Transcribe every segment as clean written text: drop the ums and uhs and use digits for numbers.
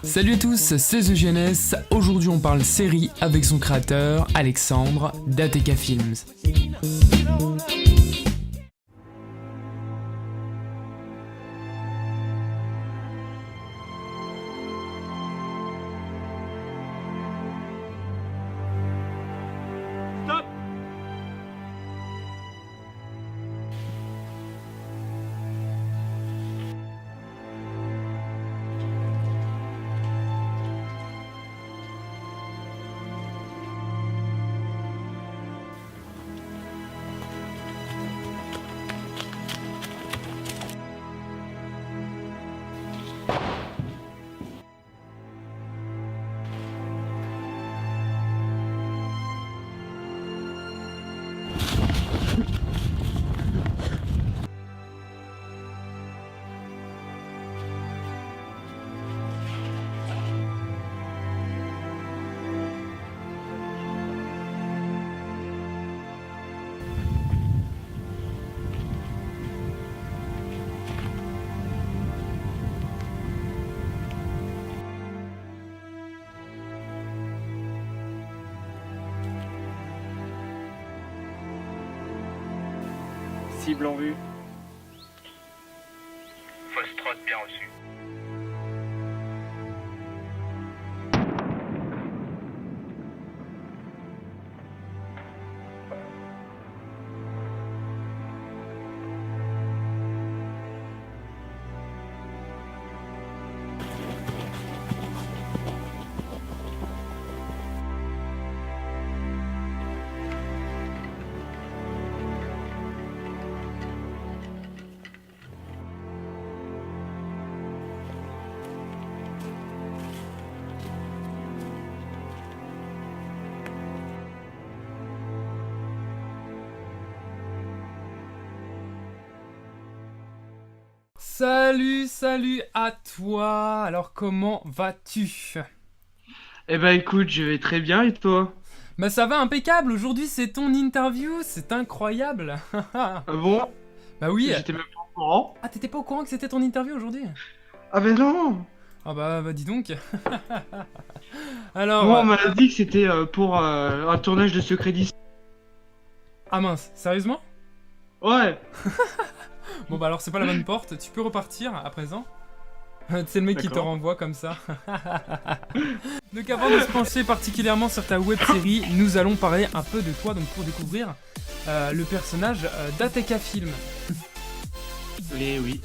Salut à tous, c'est The GNS. Aujourd'hui on parle série avec son créateur, Alexandre, d'ATK Films. Cible en vue. Foxtrot bien reçu. Salut à toi. Alors comment vas-tu? Eh ben écoute, je vais très bien et toi? Bah ça va impeccable, aujourd'hui c'est ton interview, c'est incroyable. Ah bon? Bah oui. J'étais même pas au courant. Ah t'étais pas au courant que c'était ton interview aujourd'hui? Ah ben non! Ah bah dis donc. Alors... Moi on m'a dit que c'était pour un tournage de Secret d'Ici. Ah mince, sérieusement? Ouais! Bon bah alors c'est pas la bonne porte, tu peux repartir à présent. C'est le mec qui te D'accord. renvoie comme ça. Donc avant de se pencher particulièrement sur ta web série, nous allons parler un peu de toi donc pour découvrir le personnage d'ATK Film. Eh oui.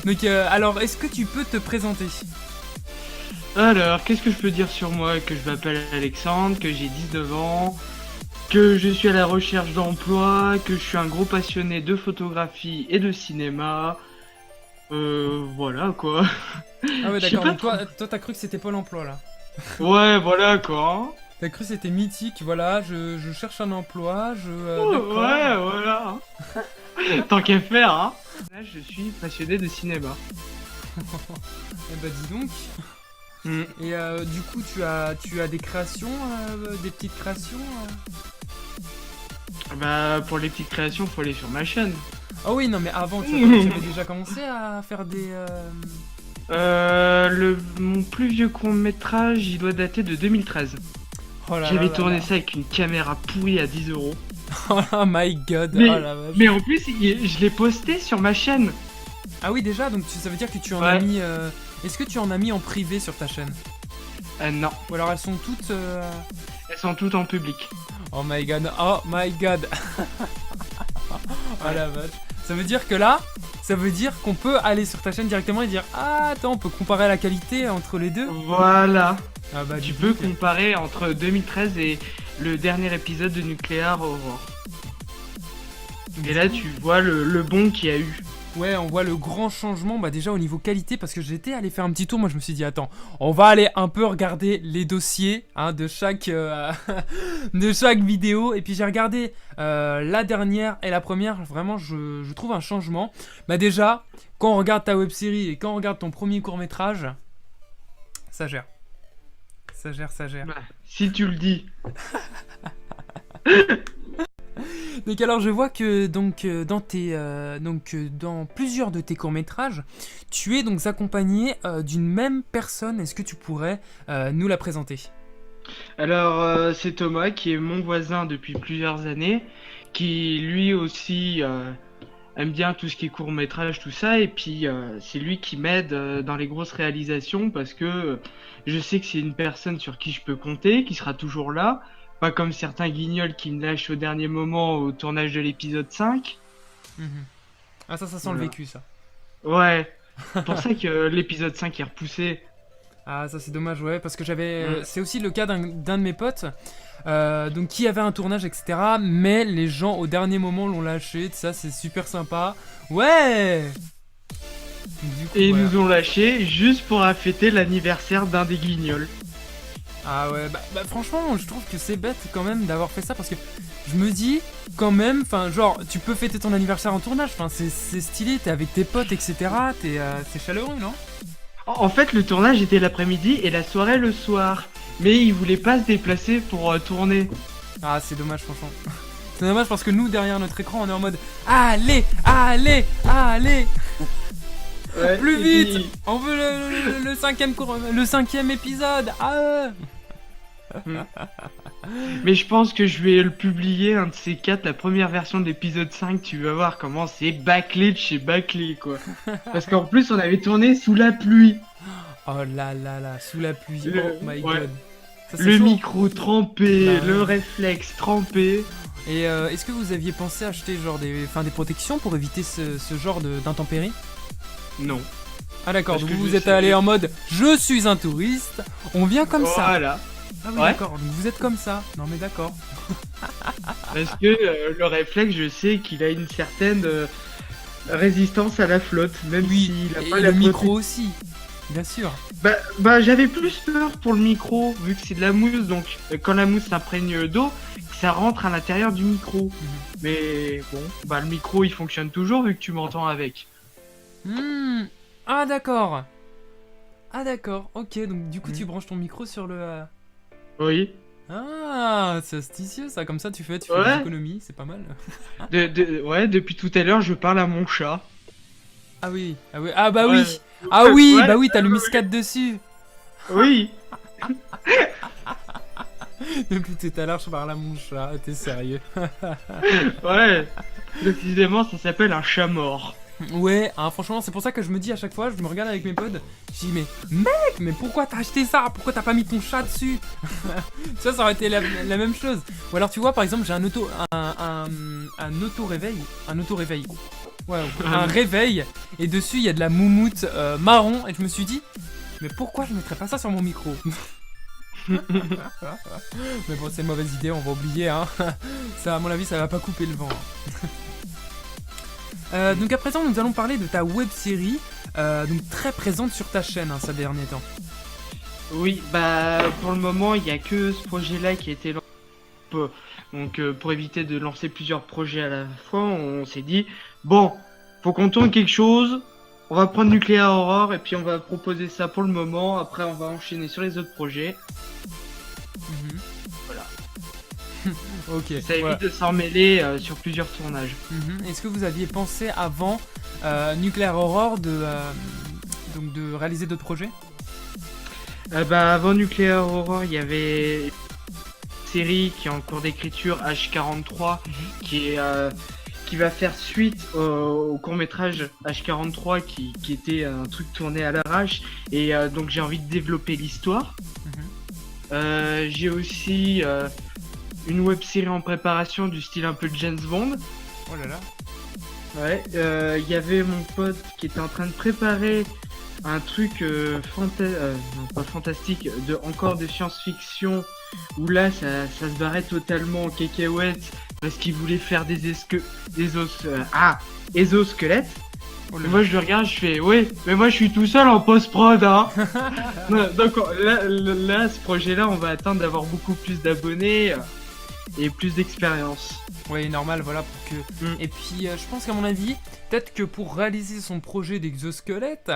Donc alors est-ce que tu peux te présenter? Alors, qu'est-ce que je peux dire sur moi? Que je m'appelle Alexandre, que j'ai 19 ans, que je suis à la recherche d'emploi, que je suis un gros passionné de photographie et de cinéma. Voilà quoi. Ah ouais Je sais d'accord, pas donc toi t'as cru que c'était Pôle emploi là. Ouais, voilà quoi. T'as cru que c'était mythique, voilà, je cherche un emploi, d'accord. Ouais, voilà. Tant qu'à faire, hein. Là, je suis passionné de cinéma. Eh bah dis donc. Mm. Et du coup tu as des créations, des petites créations Bah, pour les petites créations, faut aller sur ma chaîne. Ah oui non mais avant tu avais déjà commencé à faire des... Mon plus vieux court-métrage, il doit dater de 2013. Oh là là J'avais là tourné là. ça avec une caméra pourrie à 10 euros. Oh my god, Mais, oh la vache. mais en plus, je l'ai posté sur ma chaîne. Ah oui déjà, donc ça veut dire que tu en Ouais. as mis... Est-ce que tu en as mis en privé sur ta chaîne? Non, Ou alors elles sont toutes... elles sont toutes en public. Oh my god, oh my god. Oh la vache. Ça veut dire que là, ça veut dire qu'on peut aller sur ta chaîne directement et dire ah attends, on peut comparer la qualité entre les deux. Voilà. Ah bah Tu dis peux donc. comparer entre 2013 et le dernier épisode de Nuclear Aurore. Et là, tu vois le bond qu'il y a eu. Ouais, on voit le grand changement, bah déjà au niveau qualité, parce que j'étais allé faire un petit tour, moi je me suis dit attends, on va aller un peu regarder les dossiers hein, de chaque de chaque vidéo, et puis j'ai regardé la dernière et la première, vraiment je trouve un changement. Bah déjà, quand on regarde ta web-série et quand on regarde ton premier court-métrage, ça gère. Ça gère. Bah, si tu le dis. Donc alors je vois que dans plusieurs de tes courts-métrages, tu es donc accompagné d'une même personne. Est-ce que tu pourrais nous la présenter? Alors, c'est Thomas qui est mon voisin depuis plusieurs années, qui lui aussi aime bien tout ce qui est court-métrage, tout ça, et puis c'est lui qui m'aide dans les grosses réalisations parce que je sais que c'est une personne sur qui je peux compter, qui sera toujours là, pas comme certains guignols qui me lâchent au dernier moment au tournage de l'épisode 5. Mhm. Ah ça sent le Voilà. vécu ça. Ouais, c'est pour ça que l'épisode 5 est repoussé. Ah ça c'est dommage ouais parce que j'avais Mm. c'est aussi le cas d'un de mes potes donc qui avait un tournage etc mais les gens au dernier moment l'ont lâché ça c'est super sympa ouais du coup, Et ils voilà. nous ont lâchés juste pour fêter l'anniversaire d'un des guignols. Ah ouais bah franchement je trouve que c'est bête quand même d'avoir fait ça parce que je me dis quand même enfin genre tu peux fêter ton anniversaire en tournage enfin c'est stylé t'es avec tes potes etc c'est chaleureux non? En fait, le tournage était l'après-midi et la soirée le soir. Mais ils voulaient pas se déplacer pour tourner. Ah c'est dommage franchement. C'est dommage parce que nous derrière notre écran on est en mode allez allez allez Ouais, plus et vite puis- on veut le cinquième épisode ah Mais je pense que je vais le publier, un de ces quatre, la première version de l'épisode 5. Tu vas voir comment c'est bâclé de chez bâclé, quoi. Parce qu'en plus, on avait tourné sous la pluie. oh là là là sous la pluie Le- oh my ouais. god ça, c'est Le chaud. micro trempé, Bah, le ouais. réflexe trempé. Et est-ce que vous aviez pensé acheter genre des protections pour éviter ce genre d'intempéries? Non. Ah d'accord, Parce donc que vous je êtes sais- allé en mode je suis un touriste, on vient comme ça. Voilà. Ah oui Ouais. d'accord, donc vous êtes comme ça. Non mais d'accord. Parce que le réflexe, je sais qu'il a une certaine résistance à la flotte, même Oui, s'il a et pas le la micro aussi, bien sûr. Bah j'avais plus peur pour le micro, vu que c'est de la mousse, donc quand la mousse s'imprègne d'eau, ça rentre à l'intérieur du micro. Mais bon, bah le micro il fonctionne toujours vu que tu m'entends avec. Hmm. Ah d'accord. Ah d'accord, ok, donc du coup Hmm. tu branches ton micro sur le... Oui. Ah, c'est astucieux ça, comme ça tu fais des Ouais. économies, c'est pas mal. Ouais, depuis tout à l'heure je parle à mon chat. Ah oui, ah oui, ah bah Ouais. oui. Ah oui, Ouais, bah oui, t'as le muscat dessus. Oui. Depuis tout à l'heure je parle à mon chat, t'es sérieux? Ouais. Précisément ça s'appelle un chat mort. Ouais, hein, franchement, c'est pour ça que je me dis à chaque fois, je me regarde avec mes potes, je dis mais mec, mais pourquoi t'as acheté ça? Pourquoi t'as pas mis ton chat dessus? Ça aurait été la même chose. Ou alors tu vois, par exemple, j'ai un auto-réveil, ouais, un réveil, et dessus il y a de la moumoute marron, et je me suis dit, mais pourquoi je mettrais pas ça sur mon micro? Mais bon, c'est une mauvaise idée, on va oublier, hein. Ça, à mon avis, ça va pas couper le vent. Donc à présent nous allons parler de ta web série donc très présente sur ta chaîne ces derniers temps. Oui, bah pour le moment il y a que ce projet-là qui a été lancé. Donc pour éviter de lancer plusieurs projets à la fois, on s'est dit bon, faut qu'on tourne quelque chose. On va prendre Nuclear Horror et puis on va proposer ça pour le moment. Après on va enchaîner sur les autres projets. Voilà. Ok. Ça évite voilà. de s'en mêler sur plusieurs tournages. Est-ce que vous aviez pensé avant Nuclear Horror donc de réaliser d'autres projets? Bah avant Nuclear Horror, il y avait une série qui est en cours d'écriture H43 qui va faire suite au court-métrage H43 qui était un truc tourné à l'arrache et donc j'ai envie de développer l'histoire. J'ai aussi une web série en préparation du style un peu James Bond. Oh là là. Ouais, il y avait mon pote qui était en train de préparer un truc non, pas fantastique, encore de science-fiction, où là ça se barrait totalement en cacahuète parce qu'il voulait faire exosquelettes. Oh là Et là. moi je le regarde, je fais ouais, mais moi je suis tout seul en post-prod hein. Donc là, ce projet-là, on va attendre d'avoir beaucoup plus d'abonnés et plus d'expérience. Ouais, normal, voilà pour que. Et puis, je pense qu'à mon avis, peut-être que pour réaliser son projet d'exosquelette,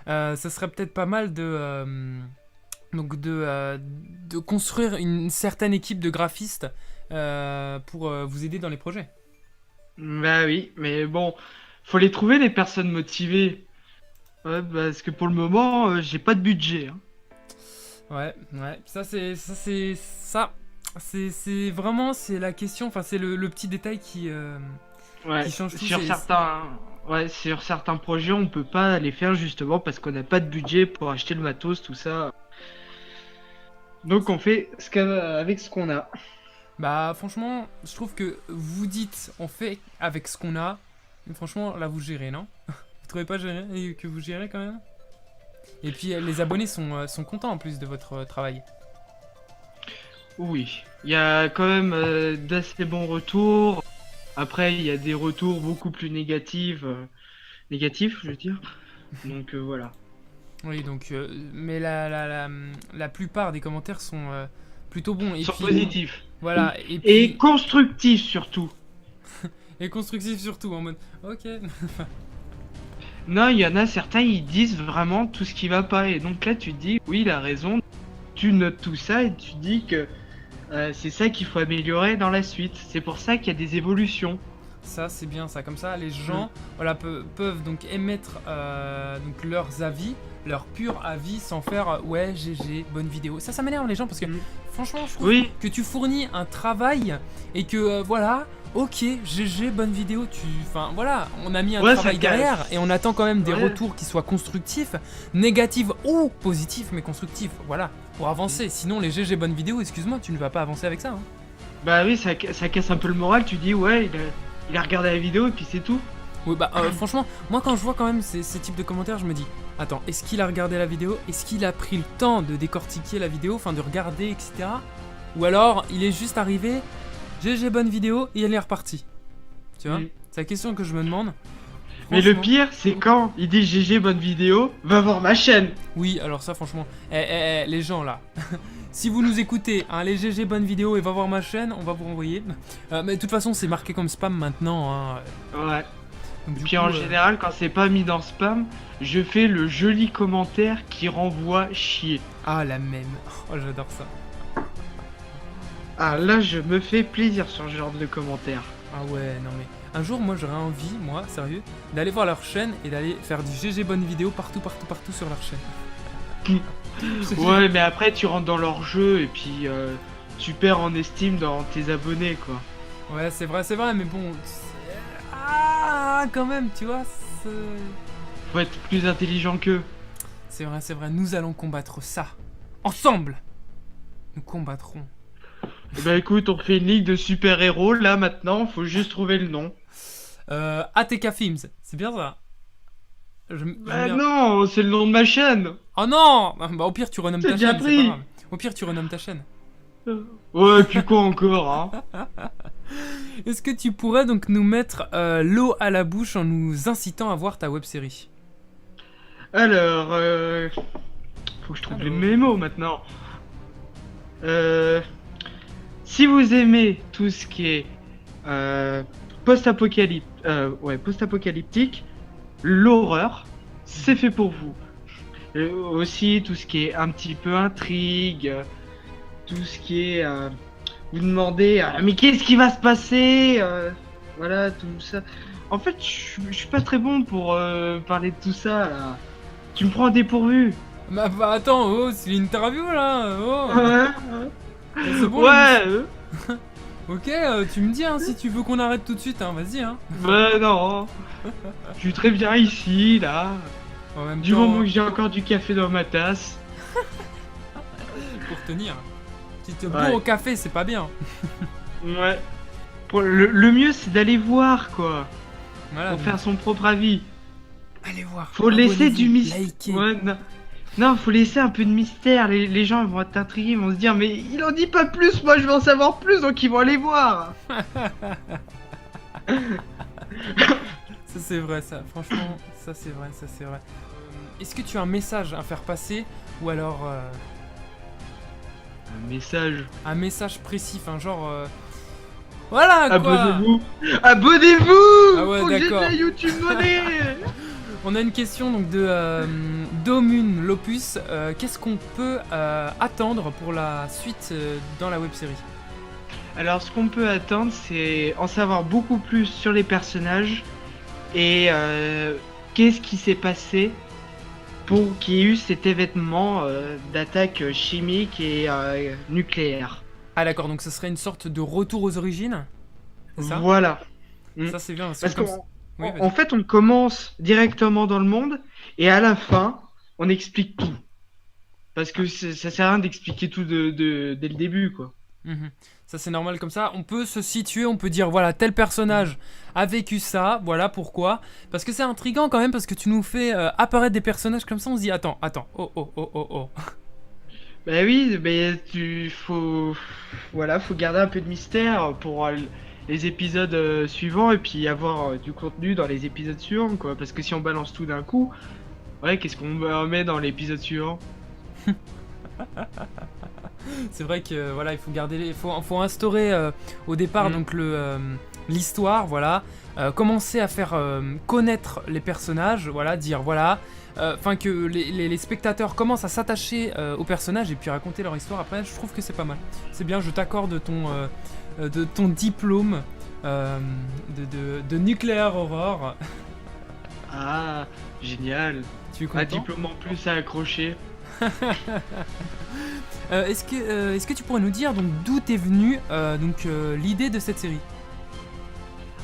ça serait peut-être pas mal donc de construire une certaine équipe de graphistes pour vous aider dans les projets. Bah oui, mais bon, faut les trouver les personnes motivées. Ouais, parce que pour le moment, j'ai pas de budget, hein. Ouais, c'est vraiment c'est la question, enfin c'est le petit détail qui Ouais, change tout. sur certains, ouais, sur certains projets, on peut pas les faire justement parce qu'on n'a pas de budget pour acheter le matos, tout ça. Donc on fait avec ce qu'on a. Bah franchement, je trouve que vous dites on fait avec ce qu'on a, mais franchement là vous gérez, non? Vous trouvez pas que vous gérez quand même? Et puis les abonnés sont contents en plus de votre travail. Oui, il y a quand même d'assez bons retours. Après, il y a des retours beaucoup plus négatifs, je veux dire. Donc voilà. Oui, donc, mais la plupart des commentaires sont plutôt bons. Et Sont puis, positifs. voilà, et Et puis, constructifs surtout. et constructifs surtout, en mode, ok. Non, il y en a certains, ils disent vraiment tout ce qui va pas. Et donc là, tu te dis, oui, il a raison. Tu notes tout ça et tu dis que c'est ça qu'il faut améliorer dans la suite. C'est pour ça qu'il y a des évolutions. Ça, c'est bien ça. Comme ça, les gens voilà, peuvent donc émettre donc leurs avis, leur pur avis, sans faire ouais, GG, bonne vidéo. Ça m'énerve les gens parce que franchement, je trouve Oui, que tu fournis un travail et que voilà, ok, GG, bonne vidéo. Enfin voilà, on a mis un Ouais, travail ça derrière casse. et on attend quand même des Ouais. retours qui soient constructifs, négatifs ou positifs, mais constructifs. Voilà, pour avancer. Sinon, les GG, bonne vidéo, excuse-moi, tu ne vas pas avancer avec ça. Hein. Bah oui, ça casse un peu le moral. Tu dis, ouais, il a regardé la vidéo et puis c'est tout. Oui, bah franchement, moi quand je vois quand même ces types de commentaires, je me dis, attends, est-ce qu'il a regardé la vidéo? Est-ce qu'il a pris le temps de décortiquer la vidéo, enfin de regarder, etc. Ou alors, il est juste arrivé, GG bonne vidéo, et il est reparti. Tu vois? Mm. C'est la question que je me demande. Mais le Franchement, pire, c'est quand il dit GG bonne vidéo, va voir ma chaîne. oui, alors ça franchement, les gens là, si vous nous écoutez, hein, les GG bonne vidéo et va voir ma chaîne, on va vous renvoyer. Mais de toute façon, c'est marqué comme spam maintenant. Hein. Ouais. Donc, du Puis coup, en général, quand c'est pas mis dans spam, je fais le joli commentaire qui renvoie chier. ah la même. Oh, j'adore ça. Ah là, je me fais plaisir sur ce genre de commentaire. Ah ouais, non mais un jour moi j'aurais envie, moi, sérieux, d'aller voir leur chaîne et d'aller faire du GG bonne vidéo partout sur leur chaîne. Ouais, mais après tu rentres dans leur jeu et puis tu perds en estime dans tes abonnés quoi. Ouais, c'est vrai, mais bon... Ah, quand même, tu vois, Faut être plus intelligent qu'eux. c'est vrai, nous allons combattre ça. Ensemble. Nous combattrons. Eh ben écoute, on fait une ligue de super-héros là maintenant, faut juste trouver le nom. ATK Films, c'est bien ça. J'aime Bah bien. non, c'est le nom de ma chaîne. Oh non. Bah au pire tu renommes C'est ta déjà chaîne, c'est pris. pas grave. Au pire tu renommes ta chaîne. Ouais, puis quoi encore, hein. Est-ce que tu pourrais donc nous mettre l'eau à la bouche en nous incitant à voir ta web-série? Alors, faut que je trouve les Alors. mémos maintenant. Si vous aimez tout ce qui est post-apocalyptique, l'horreur, c'est fait pour vous. Aussi tout ce qui est un petit peu intrigue, tout ce qui est vous demandez mais qu'est-ce qui va se passer, voilà tout ça. En fait, je suis pas très bon pour parler de tout ça là. Tu me prends au dépourvu. Bah attends, oh, c'est une interview là. Oh. Ouais, C'est bon, ouais, Ok, tu me dis hein, si tu veux qu'on arrête tout de suite, hein, vas-y. Hein. bah non. Je suis très bien ici là. En même Du temps, moment que j'ai encore du café dans ma tasse. pour tenir. Si tu te Ouais. bourres au café, c'est pas bien. Ouais. Le mieux c'est d'aller voir quoi. Voilà. Pour donc, faire son propre avis. allez voir. Faut laisser abonnez-vous, du mystère. likez. Ouais, non. Non, faut laisser un peu de mystère. Les gens ils vont être intrigués, ils vont se dire mais il en dit pas plus, moi je veux en savoir plus, donc ils vont aller voir. Ça c'est vrai, ça. Franchement, ça c'est vrai. Est-ce que tu as un message à faire passer ou alors Un message. un message précis, enfin genre voilà quoi. Abonnez-vous. Abonnez-vous. Ah ouais, Faut que j'ai de d'accord. la YouTube money. On a une question donc de Domun Lopus. Qu'est-ce qu'on peut attendre pour la suite dans la web série? Alors, ce qu'on peut attendre, c'est en savoir beaucoup plus sur les personnages et qu'est-ce qui s'est passé pour qu'il y ait eu cet événement d'attaque chimique et nucléaire. Ah d'accord, donc ce serait une sorte de retour aux origines? C'est ça? Voilà. Mm. Ça c'est bien. Parce Comme... qu'en Oui, en vas-y. fait, on commence directement dans le monde et à la fin, on explique tout. Parce que ça sert à rien d'expliquer tout dès le début, quoi. Mhm. Ça c'est normal comme ça. On peut se situer, on peut dire voilà, tel personnage a vécu ça, voilà pourquoi. Parce que c'est intriguant quand même, parce que tu nous fais apparaître des personnages comme ça, on se dit attends, oh oh oh oh oh. Bah oui, mais faut garder un peu de mystère pour les épisodes suivants et puis avoir du contenu dans les épisodes suivants, quoi. Parce que si on balance tout d'un coup, ouais, qu'est-ce qu'on met dans l'épisode suivant? C'est vrai que voilà, il faut garder, faut instaurer au départ donc l'histoire, voilà, commencer à faire connaître les personnages, voilà, dire voilà, enfin que les spectateurs commencent à s'attacher aux personnages et puis raconter leur histoire. Après, je trouve que c'est pas mal. C'est bien, je t'accorde de ton diplôme de Nuclear Horror. Ah, génial. Tu es Un content? diplôme en plus à accrocher. Est-ce que tu pourrais nous dire donc d'où t'es venue l'idée de cette série?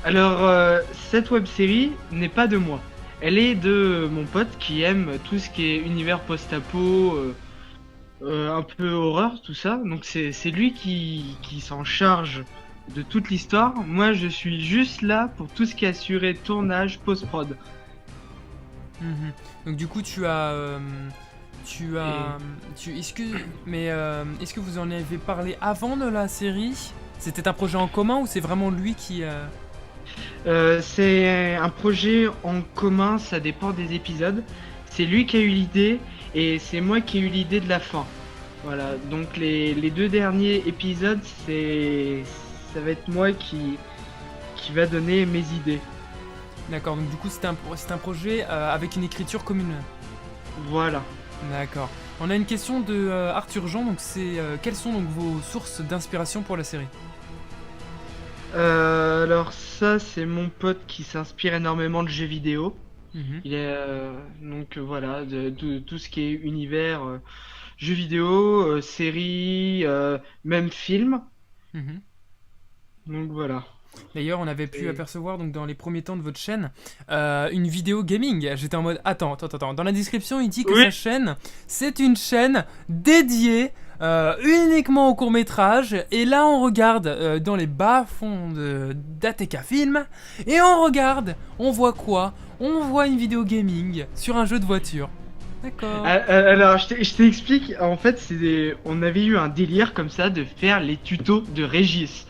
Alors, cette web série n'est pas de moi. Elle est de mon pote qui aime tout ce qui est univers post-apo, un peu horreur, tout ça. Donc c'est lui qui s'en charge de toute l'histoire. Moi, je suis juste là pour tout ce qui est assuré tournage, post-prod. Mhm. Donc du coup est-ce que vous en avez parlé avant de la série? C'était un projet en commun ou c'est vraiment lui qui C'est un projet en commun, ça dépend des épisodes. C'est lui qui a eu l'idée et c'est moi qui ai eu l'idée de la fin. Voilà, donc les deux derniers épisodes, ça va être moi qui va donner mes idées. D'accord, donc du coup c'est un projet avec une écriture commune. Voilà. D'accord. On a une question de Arthur Jean, donc c'est quelles sont donc vos sources d'inspiration pour la série? Alors ça, c'est mon pote qui s'inspire énormément de jeux vidéo. Mhm. Il est voilà, de tout ce qui est univers, jeux vidéo, séries, même films. Mhm. Donc voilà. D'ailleurs, on avait pu Et- apercevoir donc dans les premiers temps de votre chaîne une vidéo gaming. J'étais en mode attends. Dans la description, il dit que Oui. sa chaîne, c'est une chaîne dédiée uniquement au court métrage. Et là, on regarde dans les bas-fonds d'ATK Film et on voit quoi? On voit une vidéo gaming sur un jeu de voiture. D'accord. Alors, je t'explique. En fait, on avait eu un délire comme ça de faire les tutos de Régis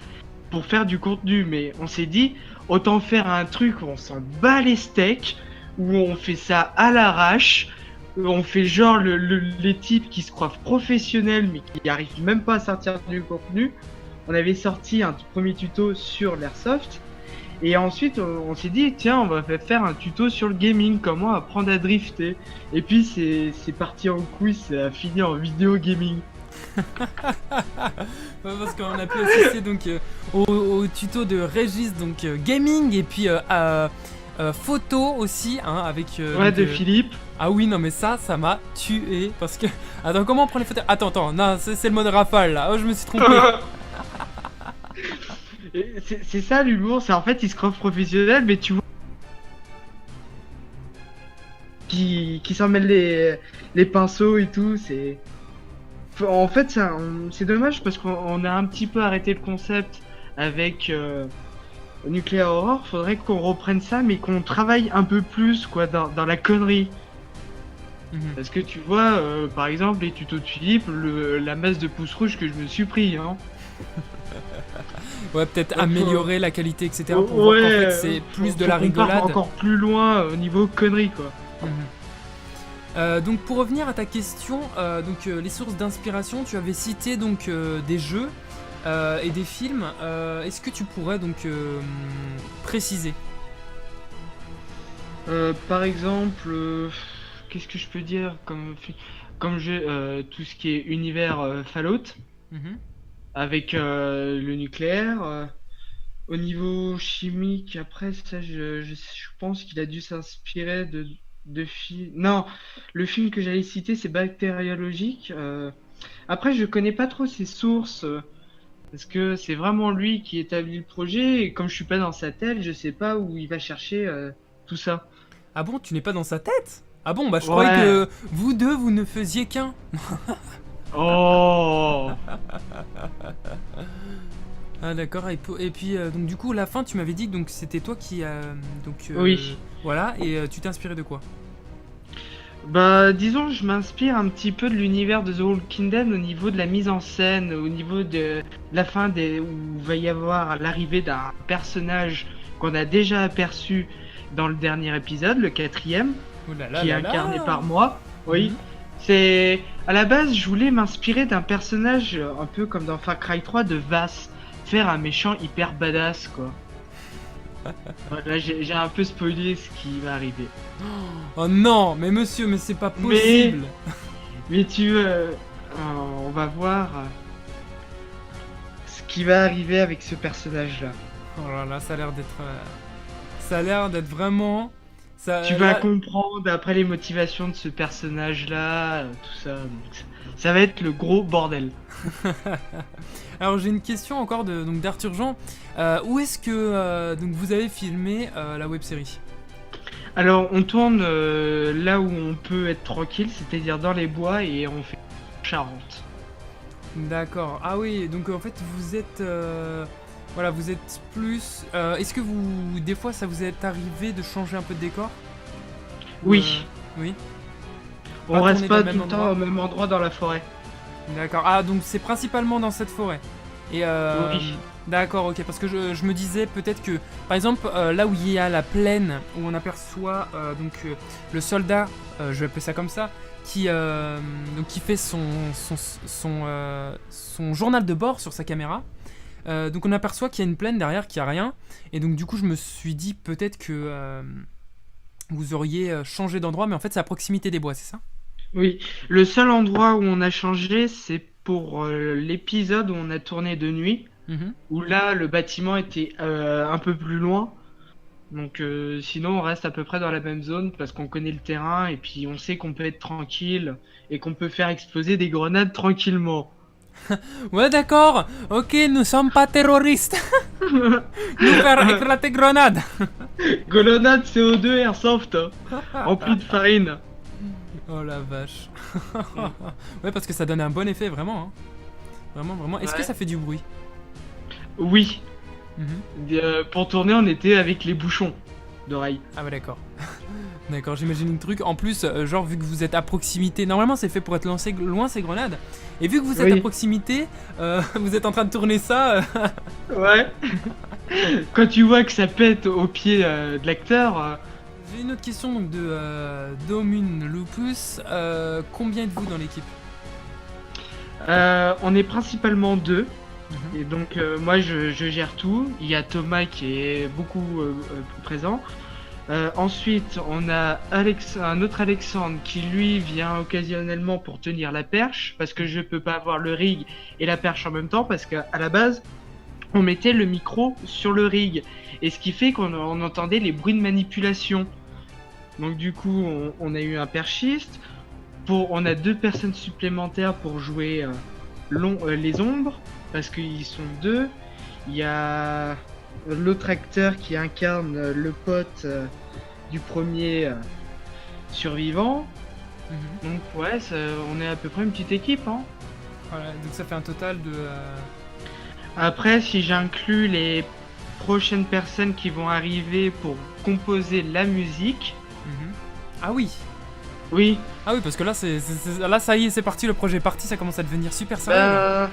pour faire du contenu, mais on s'est dit autant faire un truc où on s'en bat les steaks, où on fait ça à l'arrache, où on fait genre les types qui se croient professionnels mais qui arrivent même pas à sortir du contenu. On avait sorti un premier tuto sur l'airsoft. Et ensuite, on s'est dit, tiens, on va faire un tuto sur le gaming, comment apprendre à drifter. Et puis, c'est parti en couille, ça a fini en vidéo gaming. Ouais, parce qu'on a pu assister donc au tuto de Régis donc gaming et puis photo aussi hein, avec Ouais, donc, de Philippe. ah oui non mais ça m'a tué parce que attends comment on prend les photos, attends non c'est le mode rafale là, oh je me suis trompé. Et c'est ça l'humour, c'est en fait, il se croit professionnel, mais tu vois, qui s'en mêle les pinceaux et tout, c'est... En fait, c'est dommage parce qu'on a un petit peu arrêté le concept avec Nuclear Horror. Faudrait qu'on reprenne ça, mais qu'on travaille un peu plus quoi dans la connerie. Mhm. Parce que tu vois, par exemple, les tutos de Philippe, la masse de pouces rouges que je me suis pris, hein. Ouais peut-être Donc, améliorer la qualité etc pour voir qu'en fait c'est plus de la qu'on parte rigolade. encore plus loin au niveau connerie, quoi. Mhm. Donc pour revenir à ta question, les sources d'inspiration, tu avais cité donc des jeux et des films. Est-ce que tu pourrais donc préciser? Par exemple, qu'est-ce que je peux dire comme jeu, tout ce qui est univers Fallout. Mhm. avec le nucléaire. Au niveau chimique, après ça, je pense qu'il a dû s'inspirer de films. Non, le film que j'allais citer, c'est Bactériologique. Après, je connais pas trop ses sources, parce que c'est vraiment lui qui établit le projet, et comme je suis pas dans sa tête, je sais pas où il va chercher tout ça. Ah bon, tu n'es pas dans sa tête? Ah bon, bah je croyais Ouais. que vous deux, vous ne faisiez qu'un. Oh! Ah d'accord, et puis donc du coup la fin tu m'avais dit que donc c'était toi qui donc Oui. voilà, et tu t'es inspiré de quoi? Bah, disons, je m'inspire un petit peu de l'univers de The Walking Dead au niveau de la mise en scène, au niveau de la fin où va y avoir l'arrivée d'un personnage qu'on a déjà aperçu dans le dernier épisode, le quatrième, Oh là là qui est là là. incarné par moi. Oui. Mhm. C'est à la base, je voulais m'inspirer d'un personnage un peu comme dans Far Cry 3 de Vass, faire un méchant hyper badass quoi. Voilà, j'ai un peu spoilé ce qui va arriver. Oh non, mais monsieur, mais c'est pas Mais- possible. Mais on va voir ce qui va arriver avec ce personnage-là. Oh là là, ça a l'air d'être vraiment ça. Tu vas là- comprendre après les motivations de ce personnage-là, tout ça. Donc, ça va être le gros bordel. Alors j'ai une question encore donc d'Arthur Jean. Où est-ce que donc vous avez filmé la web série? Alors, on tourne là où on peut être tranquille, c'est-à-dire dans les bois, et on fait Charente. D'accord. Ah oui, donc en fait vous êtes voilà, vous êtes plus est-ce que vous des fois ça vous est arrivé de changer un peu de décor? Ou, Oui, oui. on pas reste tourner dans pas le tout même le temps endroit. au même endroit dans la forêt. D'accord. Ah donc c'est principalement dans cette forêt. Et Oui. d'accord, ok, parce que je me disais peut-être que, par exemple, là où il y a la plaine, où on aperçoit le soldat, je vais appeler ça comme ça, qui fait son journal de bord sur sa caméra. Donc on aperçoit qu'il y a une plaine derrière, qu'il n'y a rien. Et donc du coup je me suis dit peut-être que vous auriez changé d'endroit, mais en fait c'est à proximité des bois, c'est ça? Oui, le seul endroit où on a changé, c'est pour l'épisode où on a tourné de nuit, Mhm. où là, le bâtiment était un peu plus loin. Donc sinon, on reste à peu près dans la même zone parce qu'on connaît le terrain et puis on sait qu'on peut être tranquille et qu'on peut faire exploser des grenades tranquillement. Ouais, d'accord, ok, nous sommes pas terroristes. Nous faire éclater grenade. Grenade CO2 Airsoft, rempli de farine. Oh la vache. Ouais, parce que ça donne un bon effet, vraiment. Hein. Vraiment, vraiment. Est-ce que Ouais. ça fait du bruit? Oui, Mhm. pour tourner, on était avec les bouchons d'oreilles. Ah ouais, d'accord. D'accord, j'imagine le truc. En plus, genre, vu que vous êtes à proximité, normalement c'est fait pour être lancé loin ces grenades. Et vu que vous êtes Oui. à proximité, vous êtes en train de tourner ça. Ouais. Quand tu vois que ça pète au pied de l'acteur, J'ai une autre question donc, de Domun Lupus. Combien êtes-vous dans l'équipe? on est principalement deux. Mhm. Et donc moi je gère tout. Il y a Thomas qui est beaucoup présent. Ensuite on a un autre Alexandre qui lui vient occasionnellement pour tenir la perche parce que je peux pas avoir le rig et la perche en même temps parce qu'à la base on mettait le micro sur le rig et ce qui fait qu'on entendait les bruits de manipulation. Donc du coup on a eu un perchiste. On a deux personnes supplémentaires pour jouer les ombres parce qu'ils sont deux. Il y a l'autre acteur qui incarne le pote du premier survivant. Mhm. Donc ouais, on est à peu près une petite équipe. Hein. Voilà, donc ça fait un total de. Après, si j'inclus les prochaines personnes qui vont arriver pour composer la musique, Mhm. Ah oui. oui, Ah oui, parce que là, là, ça y est, c'est parti, le projet est parti, ça commence à devenir super sérieux. là.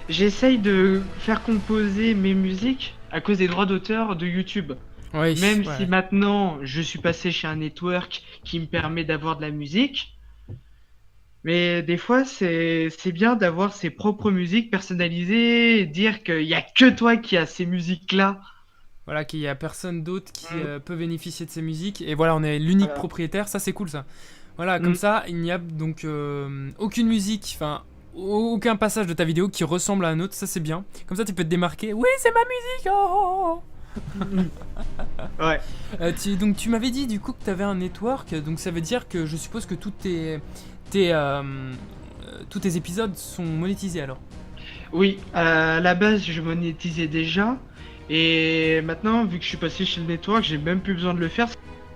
j'essaye de faire composer mes musiques à cause des droits d'auteur de YouTube. Oui, Même ouais. si maintenant je suis passé chez un network qui me permet d'avoir de la musique, mais des fois c'est bien d'avoir ses propres musiques personnalisées, et dire qu'il y a que toi qui as ces musiques-là. Voilà, qu'il y a personne d'autre qui Mm. peut bénéficier de ces musiques. Et voilà, on est l'unique Voilà. propriétaire, ça c'est cool ça. Voilà, comme Mm. ça, il n'y a donc aucune musique, enfin, aucun passage de ta vidéo qui ressemble à un autre, ça c'est bien. Comme ça tu peux te démarquer. Oui, c'est ma musique. Oh. Ouais. Donc tu m'avais dit du coup que tu avais un network, donc ça veut dire que je suppose que tous tes épisodes sont monétisés alors. Oui, à la base, je monétisais déjà. Et maintenant, vu que je suis passé chez le network, j'ai même plus besoin de le faire.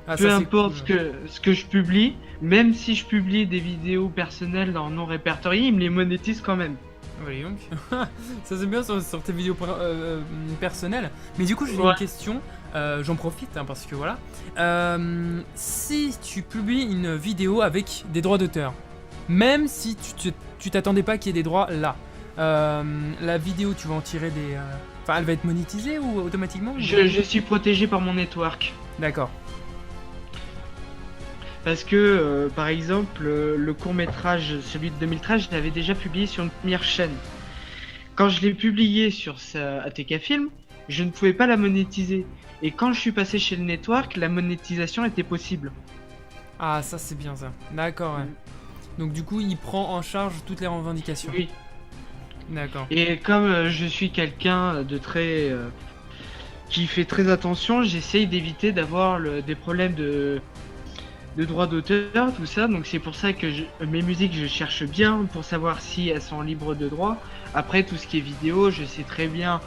Ah, Peu ça, c'est importe cool. ce que je publie, même si je publie des vidéos personnelles dans non répertoriées, ils me les monétisent quand même. Allez, donc. Ça c'est bien sur tes vidéos personnelles. Mais du coup, j'ai Ouais. une question. J'en profite hein, parce que voilà. Si tu publies une vidéo avec des droits d'auteur, même si tu t'attendais pas qu'il y ait des droits là, la vidéo, tu vas en tirer des. Enfin, elle va être monétisée ou automatiquement ou- Je suis protégé par mon network. D'accord. Parce que, par exemple, le court-métrage, celui de 2013, je l'avais déjà publié sur une première chaîne. Quand je l'ai publié sur ATK Film, je ne pouvais pas la monétiser. Et quand je suis passé chez le network, la monétisation était possible. Ah, ça c'est bien ça. D'accord, ouais. Donc du coup, il prend en charge toutes les revendications. Oui. D'accord. Et comme je suis quelqu'un de très... qui fait très attention, j'essaye d'éviter d'avoir des problèmes de droits d'auteur, tout ça. Donc c'est pour ça que mes musiques, je cherche bien pour savoir si elles sont libres de droit. Après, tout ce qui est vidéo, je sais très bien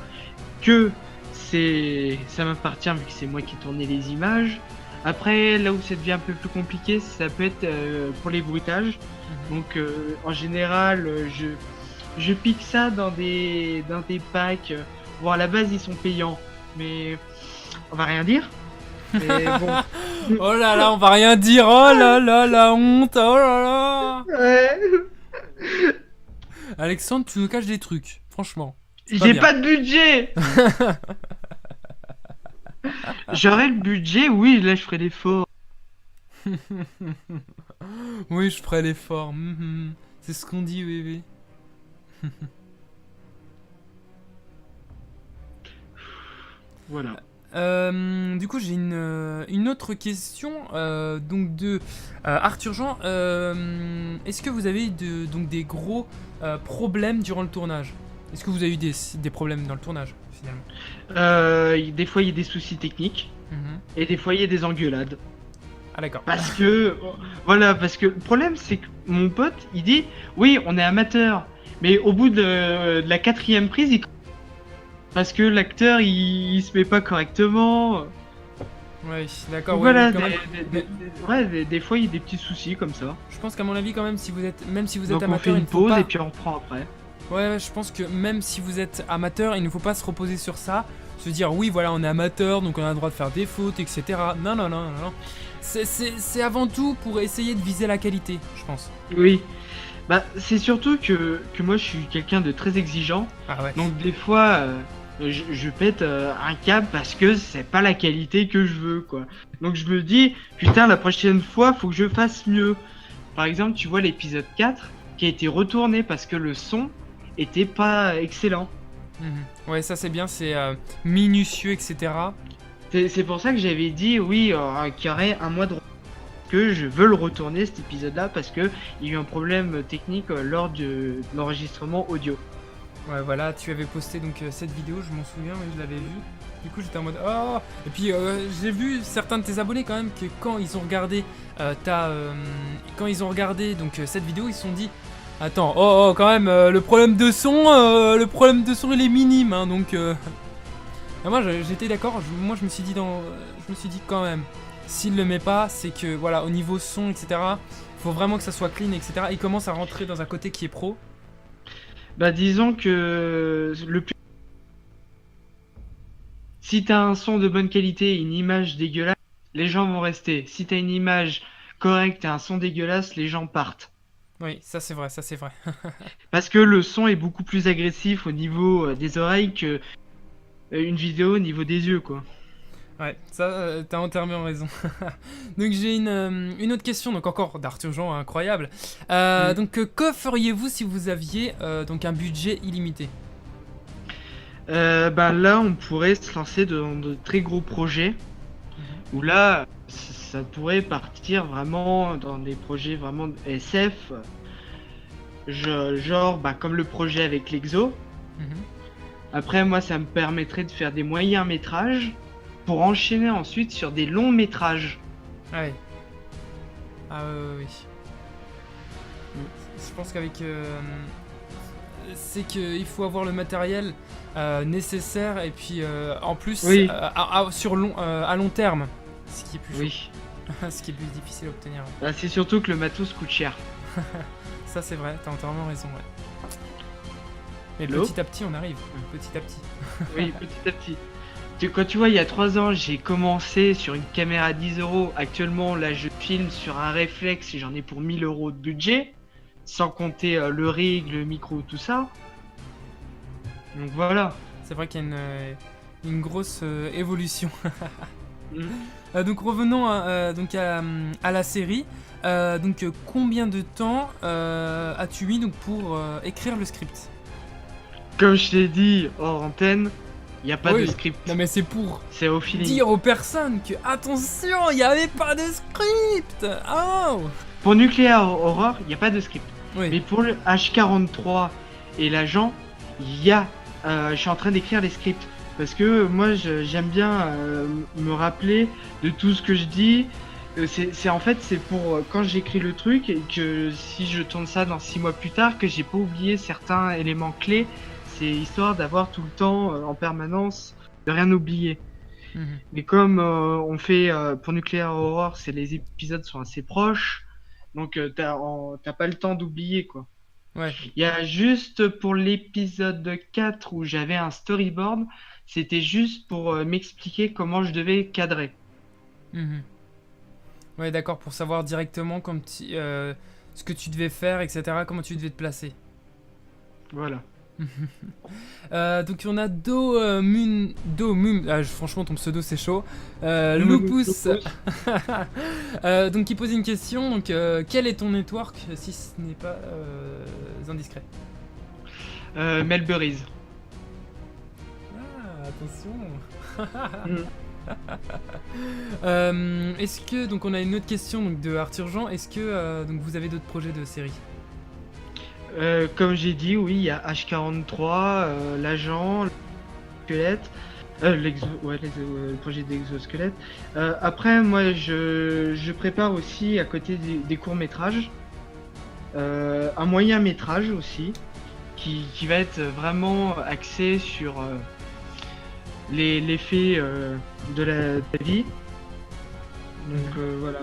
que ça m'appartient vu que c'est moi qui tournais les images. Après, là où ça devient un peu plus compliqué, ça peut être pour les bruitages. Donc en général, je pique ça dans des packs. Bon, à la base, ils sont payants, mais on va rien dire. Mais bon. Oh là là, on va rien dire. Oh là là, la honte. Oh là là. Ouais. Alexandre, tu nous caches des trucs. Franchement. C'est J'ai bien. pas de budget. J'aurais le budget, oui, là je ferai l'effort. Oui, je ferai l'effort. Mhm. C'est ce qu'on dit, oui, oui. Voilà. Du coup, j'ai une autre question donc de Arthur Jean. Est-ce que vous avez eu donc des gros problèmes durant le tournage? Est-ce que vous avez eu des problèmes dans le tournage finalement? Des fois il y a des soucis techniques Mhm. et des fois il y a des engueulades. Ah d'accord. Parce que, voilà, parce que le problème c'est que mon pote il dit oui, on est amateur, mais au bout de la quatrième prise, parce que l'acteur il se met pas correctement. Ouais, d'accord. Donc Ouais, voilà, mais quand même, des fois il y a des petits soucis comme ça. je pense qu'à mon avis, quand même, même si vous êtes Donc on amateur, fait il une ne faut pause pas. et puis on reprend après. Ouais, je pense que même si vous êtes amateur, il ne faut pas se reposer sur ça, se dire oui, voilà, on est amateur, donc on a le droit de faire des fautes, etc. Non, non, non, non, non. C'est avant tout pour essayer de viser la qualité, je pense. Oui. Bah, c'est surtout que moi je suis quelqu'un de très exigeant. Ah ouais. Donc des fois, je pète un câble parce que c'est pas la qualité que je veux, quoi. Donc je me dis, putain, la prochaine fois, faut que je fasse mieux. Par exemple, tu vois l'épisode 4 qui a été retourné parce que le son était pas excellent. Mhm. Ouais, ça c'est bien, c'est minutieux, etc. C'est pour ça que j'avais dit, oui, qu'il y aurait un mois de que je veux le retourner cet épisode-là parce que il y a eu un problème technique lors de l'enregistrement audio. Ouais, voilà, tu avais posté donc cette vidéo, je m'en souviens, oui, je l'avais vue. Du coup, j'étais en mode oh. Et puis j'ai vu certains de tes abonnés quand même que quand ils ont regardé quand ils ont regardé donc cette vidéo, ils se sont dit attends, oh quand même le problème de son il est minime hein, donc ah, moi j'étais d'accord, moi je me suis dit quand même s'il le met pas, c'est que voilà, au niveau son, etc. Faut vraiment que ça soit clean, etc. Il commence à rentrer dans un côté qui est pro. Bah disons que si t'as un son de bonne qualité et une image dégueulasse, les gens vont rester. Si t'as une image correcte et un son dégueulasse, les gens partent. Oui, ça c'est vrai, ça c'est vrai. Parce que le son est beaucoup plus agressif au niveau des oreilles que une vidéo au niveau des yeux, quoi. Ouais, ça, t'as entièrement raison. Donc j'ai une autre question, donc encore d'Arthur Jean, incroyable. Donc que feriez-vous si vous aviez donc un budget illimité? Bah là, on pourrait se lancer dans de très gros projets. Où là, ça pourrait partir vraiment dans des projets vraiment de SF. genre comme le projet avec l'Exo. Mhm. Après, moi, ça me permettrait de faire des moyens métrages pour enchaîner ensuite sur des longs métrages. Ouais. Ah oui. Je pense qu'avec... c'est qu'il faut avoir le matériel nécessaire et puis en plus Oui. à long terme. Ce qui est plus chaud. Oui. Ce qui est plus difficile à obtenir. Bah, c'est surtout que le matos coûte cher. Ça c'est vrai, t'as entièrement raison, ouais. Mais Hello petit à petit on arrive, petit à petit. Oui, petit à petit. Quand tu vois, il y a 3 ans, j'ai commencé sur une caméra à 10 €. Actuellement, là, je filme sur un réflexe et j'en ai pour 1 000 € de budget. Sans compter le rig, le micro, tout ça. Donc voilà. C'est vrai qu'il y a une grosse évolution. Mm. Donc revenons à la série. Combien de temps as-tu mis donc, pour écrire le script? Comme je t'ai dit hors antenne, il n'y a pas Oui. de script. Non mais c'est pour C'est au feeling. dire aux personnes que attention, il n'y avait pas de script. Oh Pour Nuclear Horror, il n'y a pas de script. oui. Mais pour le H43 et l'agent, il y a. Je suis en train d'écrire les scripts. Parce que moi, j'aime bien me rappeler de tout ce que je dis. En fait, c'est pour quand j'écris le truc et que si je tourne ça dans 6 mois plus tard, que j'ai pas oublié certains éléments clés. C'est histoire d'avoir tout le temps en permanence de rien oublier. Mhm. Mais comme on fait pour Nuclear Horror, les épisodes sont assez proches, donc t'as pas le temps d'oublier quoi. Ouais. Il y a juste pour l'épisode 4 où j'avais un storyboard, c'était juste pour m'expliquer comment je devais cadrer. Mhm. Ouais, d'accord, pour savoir directement ce que tu devais faire, etc., comment tu devais te placer. Voilà. Donc on a franchement ton pseudo c'est chaud. Lupus, donc qui pose une question. Donc quel est ton network si ce n'est pas indiscret? Melburys. Ah, attention. Mm. Est-ce que donc on a une autre question donc, de Arthur Jean. Est-ce que donc vous avez d'autres projets de série? Comme j'ai dit, oui, il y a H43, l'agent, le squelette, le projet d'exosquelette. Après, moi, je prépare aussi à côté des courts-métrages, un moyen-métrage aussi, qui va être vraiment axé sur les faits de la vie. Donc voilà,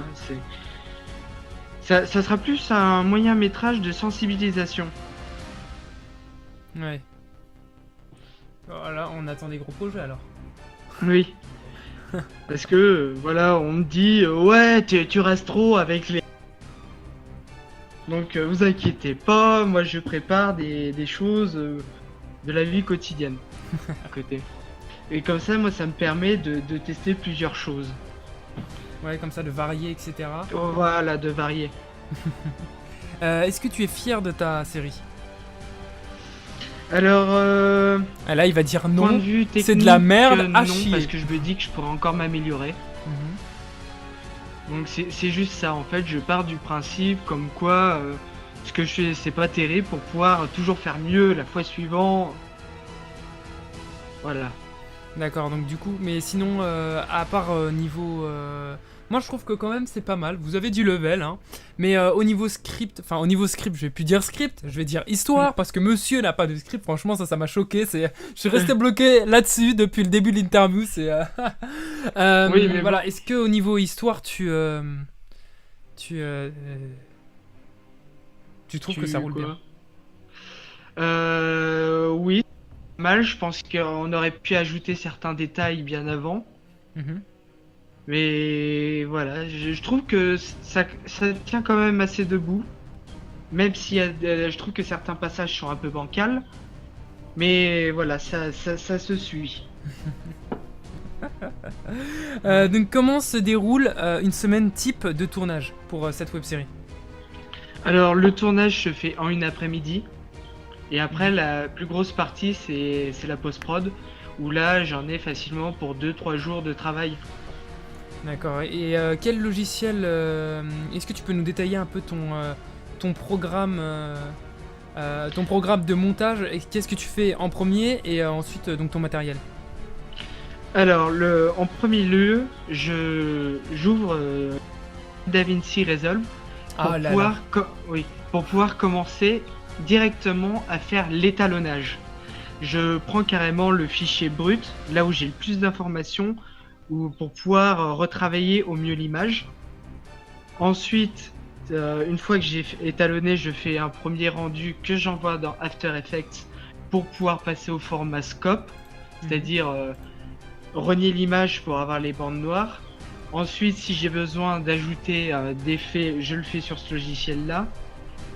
ça sera plus un moyen métrage de sensibilisation. Ouais. Voilà, on attend des gros projets alors. Oui. Parce que voilà, on me dit ouais, tu restes trop avec les. Donc vous inquiétez pas, moi je prépare des choses de la vie quotidienne à côté. Et comme ça, moi ça me permet de tester plusieurs choses. Ouais, comme ça, de varier, etc. Voilà, de varier. Est-ce que tu es fier de ta série? Alors, Ah, là, il va dire point de non. vue technique, C'est de la merde à non, chier. parce que je me dis que je pourrais encore m'améliorer. Mhm. Donc c'est juste ça, en fait, je pars du principe comme quoi ce que je fais c'est pas terrible pour pouvoir toujours faire mieux la fois suivante. Voilà. D'accord, donc du coup, mais sinon, à part niveau... moi je trouve que quand même c'est pas mal, vous avez du level, hein. Mais au niveau script, je vais plus dire script, je vais dire histoire, parce que monsieur n'a pas de script, franchement ça m'a choqué, je suis resté bloqué là-dessus depuis le début de l'interview, c'est... Oui, mais voilà, est-ce que au niveau histoire tu trouves que ça roule bien? Oui, mal, je pense qu'on aurait pu ajouter certains détails bien avant. Mhm. Mais voilà, je trouve que ça tient quand même assez debout. Même si je trouve que certains passages sont un peu bancals. Mais voilà, ça se suit. Donc comment se déroule une semaine type de tournage pour cette web-série? Alors le tournage se fait en une après-midi. Et après la plus grosse partie c'est la post-prod. Où là j'en ai facilement pour 2-3 jours de travail. D'accord, et quel logiciel est-ce que tu peux nous détailler un peu ton programme ton programme de montage, et qu'est-ce que tu fais en premier et ensuite donc ton matériel. Alors, en premier lieu, j'ouvre DaVinci Resolve pour Ah là là. pouvoir, oui, pour pouvoir commencer directement à faire l'étalonnage. Je prends carrément le fichier brut, là où j'ai le plus d'informations, pour pouvoir retravailler au mieux l'image. Ensuite, une fois que j'ai étalonné, je fais un premier rendu que j'envoie dans After Effects pour pouvoir passer au format scope, c'est-à-dire renier l'image pour avoir les bandes noires. Ensuite, si j'ai besoin d'ajouter des effets, je le fais sur ce logiciel-là.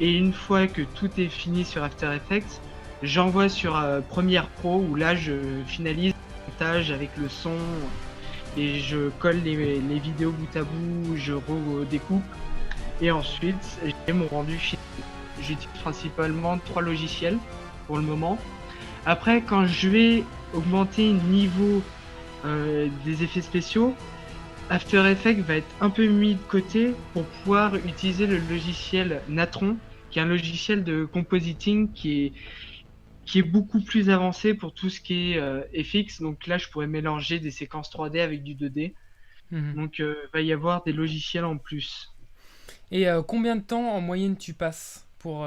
Et une fois que tout est fini sur After Effects, j'envoie sur Premiere Pro où là je finalise le montage avec le son et je colle les vidéos bout à bout, je redécoupe et ensuite j'ai mon rendu final. J'utilise principalement 3 logiciels pour le moment. Après, quand je vais augmenter le niveau des effets spéciaux, After Effects va être un peu mis de côté pour pouvoir utiliser le logiciel Natron, qui est un logiciel de compositing qui est beaucoup plus avancé pour tout ce qui est FX. Donc là, je pourrais mélanger des séquences 3D avec du 2D. Donc va y avoir des logiciels en plus. Et combien de temps en moyenne tu passes pour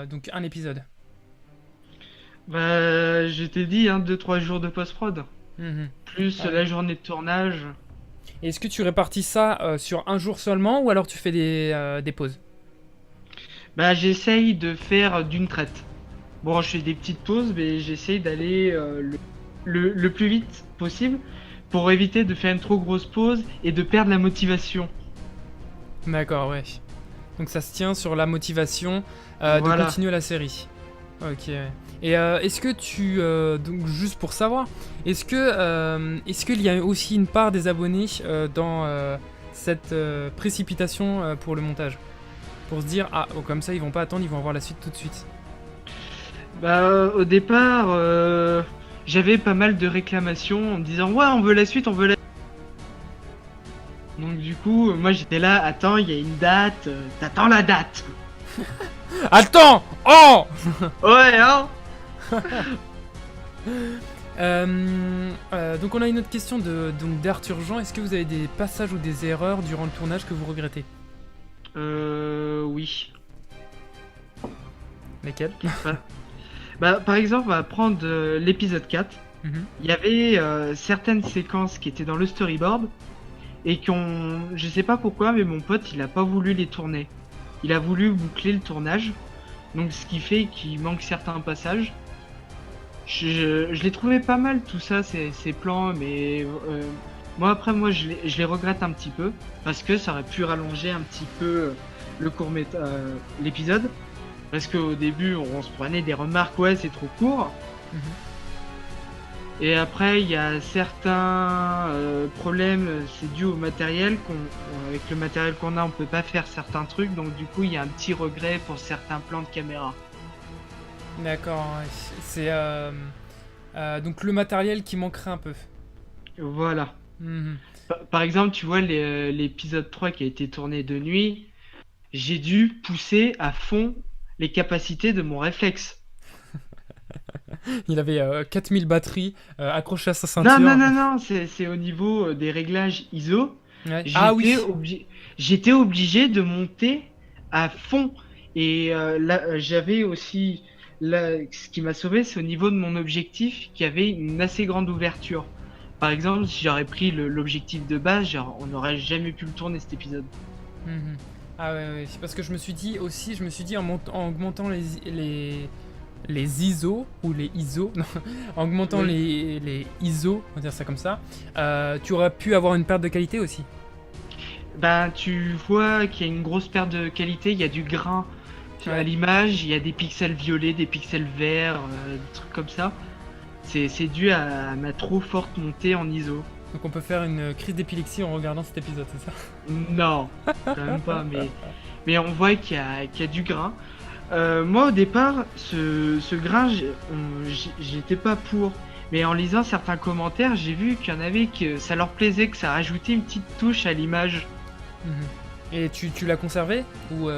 donc un épisode? Bah, je t'ai dit, 2-3 jours de post-prod. Plus la journée de tournage. Est-ce que tu répartis ça sur un jour seulement ou alors tu fais des pauses? Bah, j'essaye de faire d'une traite. Bon, je fais des petites pauses, mais j'essaye d'aller le plus vite possible pour éviter de faire une trop grosse pause et de perdre la motivation. D'accord, ouais. Donc ça se tient sur la motivation Voilà. de continuer la série. Ok. Ouais. Et est-ce que tu... donc juste pour savoir, est-ce qu'il y a aussi une part des abonnés dans cette précipitation pour le montage? Pour se dire, ah, oh, comme ça ils vont pas attendre, ils vont avoir la suite tout de suite. Bah, au départ, j'avais pas mal de réclamations en me disant ouais, on veut la suite, on veut la. Donc du coup, moi j'étais là, attends, il y a une date, t'attends la date. Attends! Oh! Ouais, hein. Donc on a une autre question d'Arthur Jean. Est-ce que vous avez des passages ou des erreurs durant le tournage que vous regrettez? Oui. Lesquelles? Bah, par exemple, on va prendre l'épisode 4. Il y avait certaines séquences qui étaient dans le storyboard et je sais pas pourquoi, mais mon pote il a pas voulu les tourner. Il a voulu boucler le tournage, donc ce qui fait qu'il manque certains passages. Je les trouvais pas mal tout ça, ces plans, mais moi après je les regrette un petit peu parce que ça aurait pu rallonger un petit peu l'épisode. Parce qu'au début, on se prenait des remarques, ouais, c'est trop court. Et après, il y a certains problèmes, c'est dû au matériel. Avec le matériel qu'on a, on peut pas faire certains trucs. Donc du coup, il y a un petit regret pour certains plans de caméra. D'accord, ouais. C'est donc le matériel qui manquerait un peu. Voilà. Par exemple, tu vois l'épisode 3 qui a été tourné de nuit, j'ai dû pousser à fond les capacités de mon réflexe. Il avait 4000 batteries accrochées à sa ceinture. Non, c'est au niveau des réglages ISO. Ouais. Ah oui. J'étais obligé de monter à fond. Et là, j'avais aussi... Là, ce qui m'a sauvé, c'est au niveau de mon objectif qui avait une assez grande ouverture. Par exemple, si j'aurais pris l'objectif de base, on n'aurait jamais pu le tourner cet épisode. Ah ouais, c'est parce que je me suis dit en augmentant les ISO ou les ISO, non, en augmentant les ISO, on va dire ça comme ça, tu aurais pu avoir une perte de qualité aussi. Ben, tu vois qu'il y a une grosse perte de qualité, il y a du grain à l'image, il y a des pixels violets, des pixels verts, des trucs comme ça. C'est dû à ma trop forte montée en ISO. Donc on peut faire une crise d'épilepsie en regardant cet épisode, c'est ça? Non, quand même pas, mais on voit qu'il y a du grain. Moi au départ, ce grain, j'étais pas pour. Mais en lisant certains commentaires, j'ai vu qu'il y en avait que ça leur plaisait, que ça rajoutait une petite touche à l'image. Et tu l'as conservé ou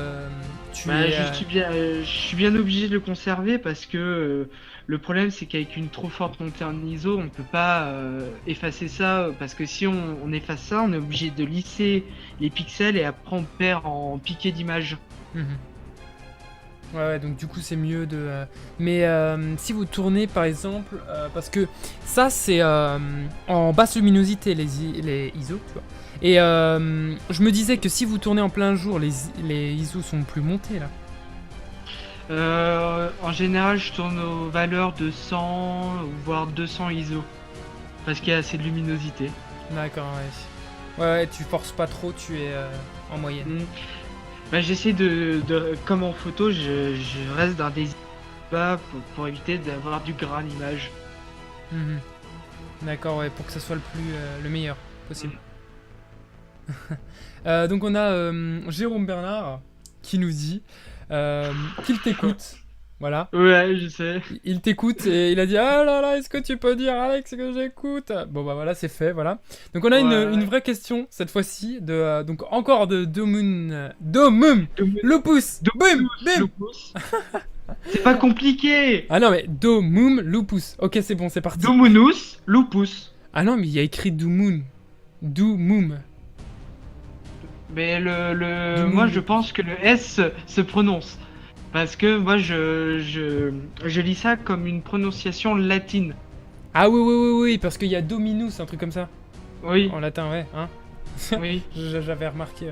tu Bah, es, je suis bien obligé de le conserver parce que le problème c'est qu'avec une trop forte montée en ISO, on peut pas effacer ça parce que si on efface ça, on est obligé de lisser les pixels et après on perd en piqué d'image. Mhm. Ouais, donc du coup c'est mieux de... Mais si vous tournez par exemple, parce que ça c'est en basse luminosité les ISO, tu vois. Et je me disais que si vous tournez en plein jour, les ISO sont plus montés là. En général, je tourne aux valeurs de 100 voire 200 ISO parce qu'il y a assez de luminosité. D'accord, ouais. Ouais, tu forces pas trop, tu es en moyenne. Mm. Bah, j'essaie comme en photo, je reste dans des bas pour éviter d'avoir du gras à l'image. Mhm. D'accord, ouais, pour que ça soit le meilleur possible. Donc on a Jérôme Bernard qui nous dit qu'il t'écoute. Voilà. Ouais, je sais. Il t'écoute et il a dit ah là là, est-ce que tu peux dire Alex que j'écoute? Bon bah voilà, c'est fait, voilà. Donc on a Ouais. une vraie question cette fois-ci de donc encore de Domum Lupus. Boum bim. Lupus. C'est pas compliqué. Ah non mais Domum Lupus. OK, c'est bon, c'est parti. Domunus Lupus. Ah non, mais il y a écrit Doumoun. Doumum. Mais Doumum. moi je pense que le S se prononce. Parce que moi je lis ça comme une prononciation latine. Ah oui oui oui oui, parce qu'il y a Dominus, un truc comme ça. Oui, En latin, ouais, hein. oui, J'avais remarqué.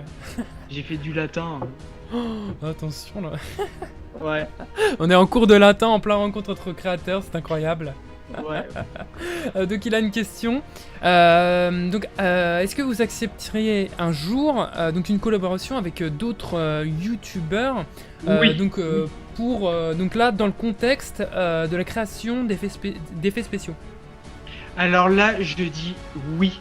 j'ai fait du latin. Attention là. Ouais, On est en cours de latin en plein rencontre entre créateurs, c'est incroyable. ouais. Donc il a une question. Est-ce que vous accepteriez un jour donc une collaboration avec d'autres youtubeurs Oui. donc là dans le contexte de la création d'effets spéciaux. Alors là, je dis oui.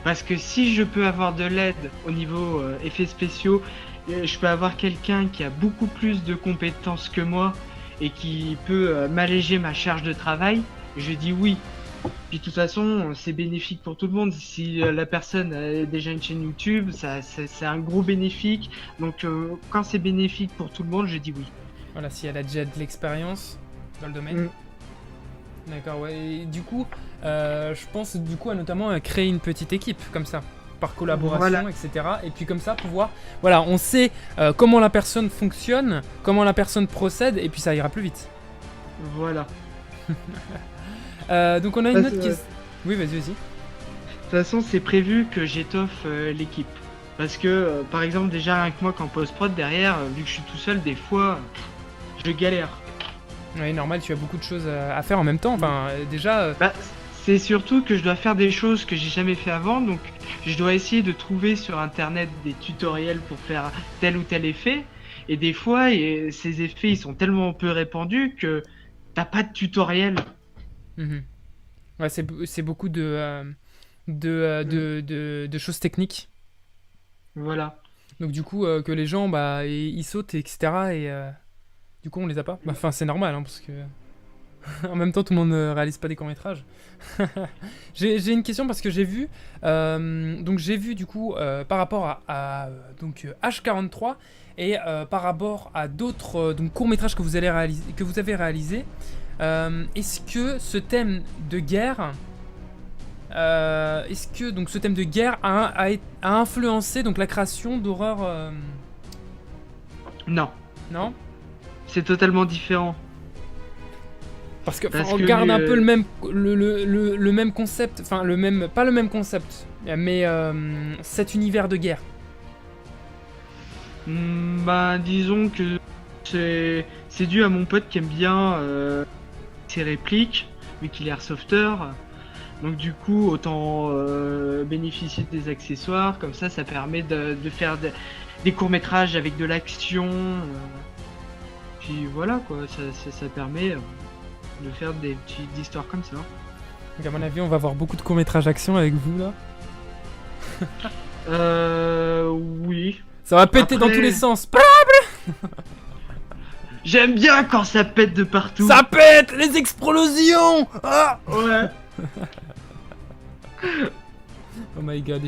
Parce que si je peux avoir de l'aide au niveau effets spéciaux, je peux avoir quelqu'un qui a beaucoup plus de compétences que moi et qui peut m'alléger ma charge de travail, je dis oui. Puis de toute façon, c'est bénéfique pour tout le monde. Si la personne a déjà une chaîne YouTube, c'est un gros bénéfice. Donc quand c'est bénéfique pour tout le monde, je dis oui. Voilà, si elle a déjà de l'expérience dans le domaine. Mm. D'accord, ouais. Et du coup, je pense du coup à notamment à créer une petite équipe comme ça, par collaboration, Voilà. etc. Et puis comme ça, pouvoir, voilà, on sait comment la personne fonctionne, comment la personne procède, et puis ça ira plus vite. Voilà. Donc on a une Ça, autre c'est- question. Oui, vas-y, vas-y. De toute façon, c'est prévu que j'étoffe l'équipe. Parce que, par exemple, déjà avec moi, quand post-prod derrière, vu que je suis tout seul, des fois, je galère. Oui, normal, tu as beaucoup de choses à faire en même temps. Enfin, déjà, Bah, c'est surtout que je dois faire des choses que j'ai jamais fait avant, donc je dois essayer de trouver sur internet des tutoriels pour faire tel ou tel effet. Et des fois, ces effets, ils sont tellement peu répandus que t'as pas de tutoriel. mhm. Ouais, c'est beaucoup de choses techniques. Voilà. Donc du coup, que les gens, bah, ils sautent, etc. Et du coup, on les a pas. Bah, enfin, c'est normal, hein, parce que en même temps, tout le monde ne réalise pas des courts-métrages. J'ai une question parce que j'ai vu, donc j'ai vu du coup par rapport à donc H43 et par rapport à d'autres donc courts-métrages que vous avez réalisés. Est-ce que ce thème de guerre, a influencé donc la création d'horreur Non, non? c'est totalement différent. Parce que Parce on que garde un peu le même le même concept, enfin le même pas le même concept, mais cet univers de guerre. Bah, disons que c'est dû à mon pote qui aime bien ses répliques, vu qu'il est airsofter. Donc du coup, autant bénéficier des accessoires, comme ça permet de faire des courts-métrages avec de l'action. Puis voilà quoi, ça permet de faire des petites histoires comme ça. Donc à mon avis, on va voir beaucoup de courts-métrages action avec vous là. Oui. Ça va péter Après- dans tous les sens. J'aime bien quand ça pète de partout. Ça pète, les explosions. Ah Ouais. Oh my god,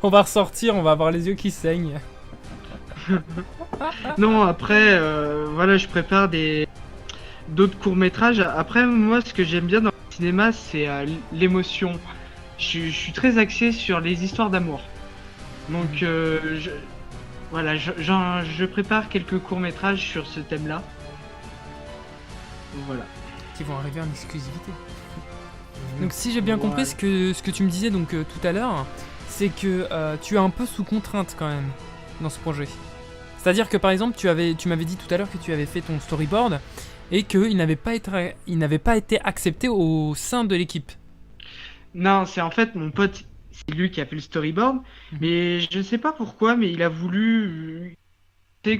on va ressortir, on va avoir les yeux qui saignent. Non, après, voilà, je prépare d'autres courts-métrages. Après, moi, ce que j'aime bien dans le cinéma, c'est l'émotion. Je suis très axé sur les histoires d'amour. Donc, voilà, je prépare quelques courts-métrages sur ce thème-là. Voilà. Qui vont arriver en exclusivité. Donc si j'ai bien compris ce que tu me disais donc tout à l'heure, c'est que tu es un peu sous contrainte quand même dans ce projet. C'est-à-dire que par exemple tu m'avais dit tout à l'heure que tu avais fait ton storyboard et qu'il n'avait pas été accepté au sein de l'équipe. Non, c'est en fait mon pote, c'est lui qui a fait le storyboard, mais je sais pas pourquoi, mais il a voulu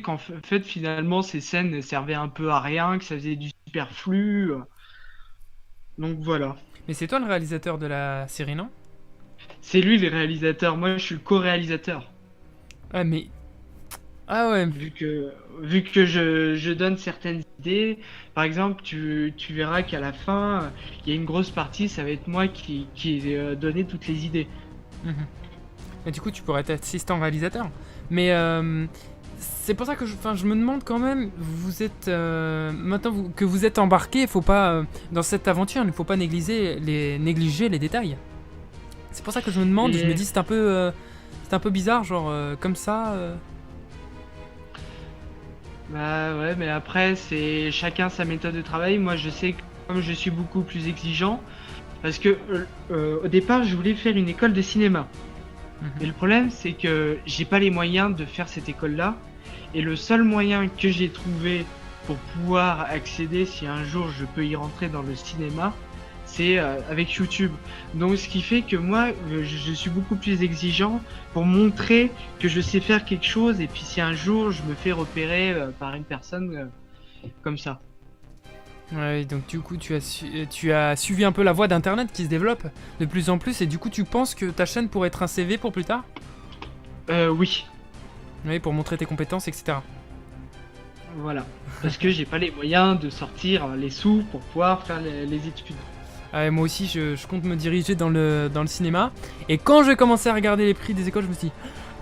qu'en fait finalement ces scènes servaient un peu à rien, que ça faisait du superflu. Donc voilà. Mais c'est toi le réalisateur de la série, non? C'est lui le réalisateur, moi je suis le co-réalisateur. Ah mais... Ah ouais. Vu que je donne certaines idées, par exemple tu verras qu'à la fin, il y a une grosse partie, ça va être moi qui ai donné toutes les idées. Et du coup tu pourrais être assistant réalisateur. Mais c'est pour ça que je me demande quand même, vous êtes maintenant que vous êtes embarqué, faut pas dans cette aventure, il ne faut pas négliger les détails. C'est pour ça que je me demande, je me dis c'est un peu bizarre, genre comme ça. Bah ouais, mais après c'est chacun sa méthode de travail. Moi je sais que comme je suis beaucoup plus exigeant, parce que au départ je voulais faire une école de cinéma. Et le problème c'est que j'ai pas les moyens de faire cette école-là. Et le seul moyen que j'ai trouvé pour pouvoir accéder, si un jour je peux y rentrer dans le cinéma, c'est avec YouTube. Donc ce qui fait que moi, je suis beaucoup plus exigeant pour montrer que je sais faire quelque chose. Et puis si un jour je me fais repérer par une personne comme ça. Ouais, donc du coup tu as suivi un peu la voie d'internet qui se développe de plus en plus. Et du coup tu penses que ta chaîne pourrait être un CV pour plus tard? Oui. Oui, pour montrer tes compétences, etc. Voilà. Parce que j'ai pas les moyens de sortir les sous pour pouvoir faire les études. Moi aussi, je compte me diriger dans le cinéma. Et quand j'ai commencé à regarder les prix des écoles, je me suis dit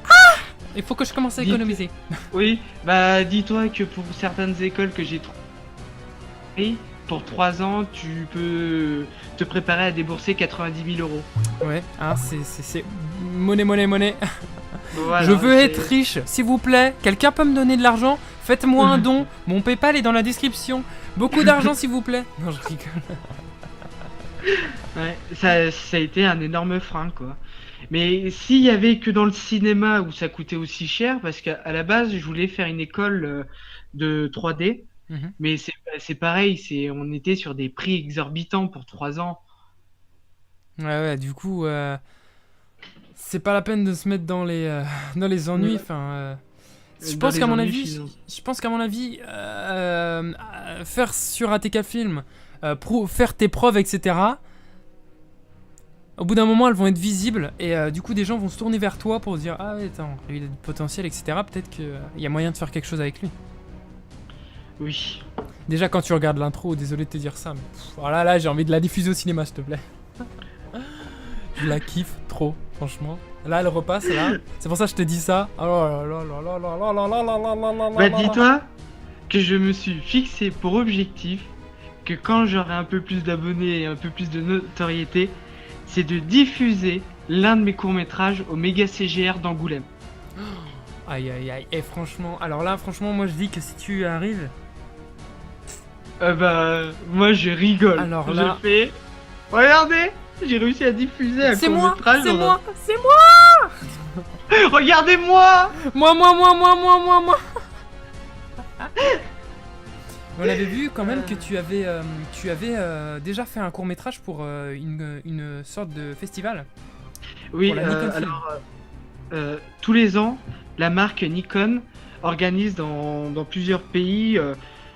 ah, il faut que je commence à économiser. Oui, bah dis-toi que pour certaines écoles que j'ai trouvées, pour 3 ans, tu peux te préparer à débourser 90 000 euros. Ouais, hein, c'est monnaie. Voilà, je veux être riche, s'il vous plaît. Quelqu'un peut me donner de l'argent? Faites-moi un don. Mon PayPal est dans la description. Beaucoup d'argent, s'il vous plaît. Non, je rigole. Ouais, ça a été un énorme frein, quoi. Mais s'il y avait que dans le cinéma où ça coûtait aussi cher, parce qu'à la base, je voulais faire une école de 3D, mais c'est pareil, on était sur des prix exorbitants pour 3 ans. Ouais, du coup, c'est pas la peine de se mettre dans les ennuis. Enfin, je pense qu'à mon avis, faire sur ATK Film, faire tes preuves, etc. Au bout d'un moment, elles vont être visibles et du coup, des gens vont se tourner vers toi pour se dire ah ouais, attends, lui il a du potentiel, etc. Peut-être qu'il y a moyen de faire quelque chose avec lui. Oui. Déjà, quand tu regardes l'intro, désolé de te dire ça, mais voilà, là, j'ai envie de la diffuser au cinéma, s'il te plaît. Je la kiffe trop, franchement. Là, elle repasse, là. C'est pour ça que je te dis ça. Bah, dis-toi que je me suis fixé pour objectif que quand j'aurai un peu plus d'abonnés et un peu plus de notoriété, c'est de diffuser l'un de mes courts-métrages au Méga CGR d'Angoulême. Aïe. Et franchement, alors là, franchement, moi je dis que si tu arrives. Bah, moi je rigole. Alors là. Je fais. Regardez, j'ai réussi à diffuser un court-métrage. C'est moi. Regardez-moi. Moi. On avait vu quand même que tu avais déjà fait un court-métrage pour une sorte de festival. Oui, pour la Nikon Film. alors, tous les ans, la marque Nikon organise dans plusieurs pays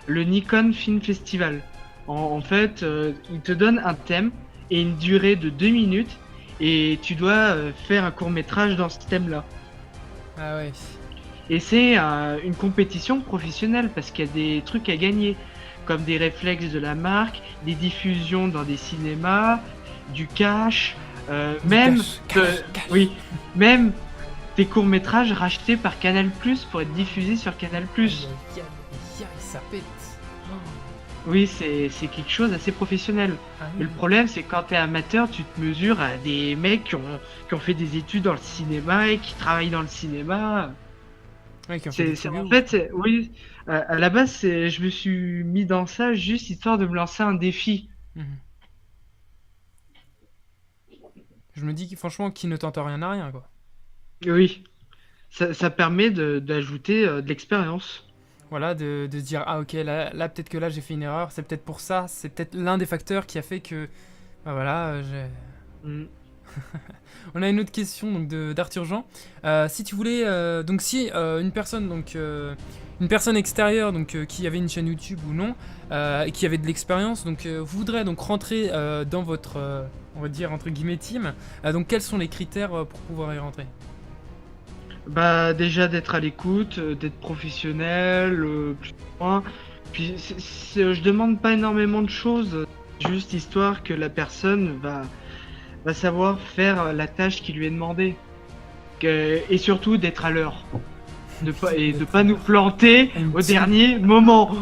le Nikon Film Festival. En fait, ils te donnent un thème et une durée de 2 minutes et tu dois faire un court-métrage dans ce thème-là. Ah ouais. Et c'est une compétition professionnelle parce qu'il y a des trucs à gagner, comme des réflexes de la marque, des diffusions dans des cinémas, du cash, Même, Cache. oui, même tes courts-métrages rachetés par Canal+ pour être diffusés sur Canal+. Ça pète. Oui, c'est quelque chose d'assez professionnel. Ah Mais le problème, c'est que quand t'es amateur, tu te mesures à des mecs qui ont fait des études dans le cinéma et qui travaillent dans le cinéma. Ouais, qui ont fait des En trucs de fait, oui, à la base, je me suis mis dans ça juste histoire de me lancer un défi. ouf. Mhm. Je me dis que franchement, qui ne tente rien à rien, quoi. Oui, ça permet d'ajouter de l'expérience. Voilà, de se dire, ah ok, là peut-être que là j'ai fait une erreur, c'est peut-être pour ça, c'est peut-être l'un des facteurs qui a fait que, bah voilà, Mm. On a une autre question donc d'Arthur Jean. Si tu voulais, donc si une personne une personne extérieure donc qui avait une chaîne YouTube ou non, et qui avait de l'expérience, donc voudrait donc rentrer dans votre, on va dire entre guillemets team, donc quels sont les critères pour pouvoir y rentrer? Bah déjà d'être à l'écoute, d'être professionnel, plus ou moins. Puis je demande pas énormément de choses, juste histoire que la personne va savoir faire la tâche qui lui est demandée. Et surtout d'être à l'heure. De pas nous planter au dernier moment.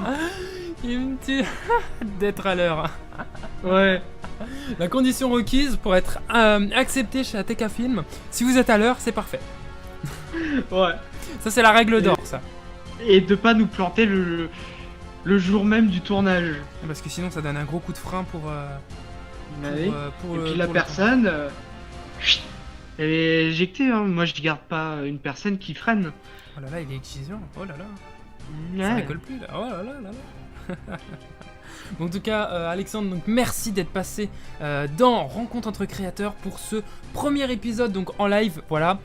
Il me tue d'être à l'heure. Ouais. La condition requise pour être accepté chez ATK Film, si vous êtes à l'heure, c'est parfait. Ouais. Ça c'est la règle d'or, ça. Et de pas nous planter le jour même du tournage. Parce que sinon ça donne un gros coup de frein pour... Et puis la personne, chut, elle est éjectée. Hein. Moi je garde pas une personne qui freine. Oh là là, il est exigeant. Oh là là. Ça Ouais. rigole plus là. Oh là là là là. Bon, en tout cas, Alexandre, donc merci d'être passé dans Rencontre entre créateurs pour ce premier épisode donc en live. Voilà.